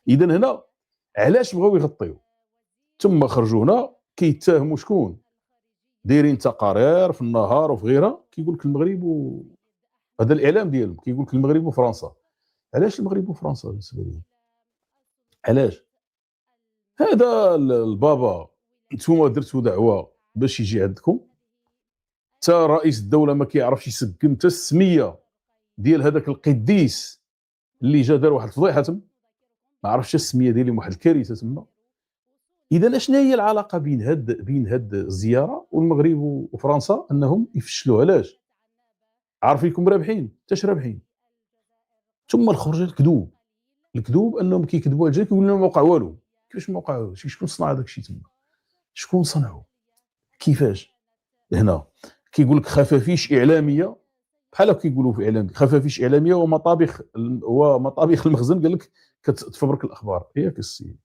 اذا هنا علاش بغاو يغطيو؟ ثم خرجوا هنا كيتهموا شكون؟ دايرين تقارير في النهار وفي غيرها كيقول لك المغرب هذا الاعلام ديالهم كيقول لك المغرب وفرنسا. علاش المغرب وفرنسا بالنسبه لهم؟ علاش؟ هذا البابا نتوما درتوا دعوه باش يجي عندكم، حتى رئيس الدوله ما كيعرفش يسكن حتى السميه ديال هذاك القديس اللي جا دار واحد الفضيحه تما، ما عرفتش السميه ديالهم، واحد الكارثه تما. اذا شنو هي العلاقه بين هاد الزياره والمغرب وفرنسا انهم يفشلوا؟ علاش؟ عارفينكم رابحين، حتىش رابحين. ثم الخرجه الكذوب انهم كيكذبوا على الجاي، كيقولوا لنا ما وقع والو. كيفاش ما وقع والو؟ شكون صنع هذاك الشيء تما؟ شكون صنعه؟ كيفاش؟ هنا كيقول لك خفافيش اعلاميه، بحال كيقولوا في اعلام خفافيش اعلاميه ومطابخ المخزن، قال لك كتفبرك الاخبار. ياك السيد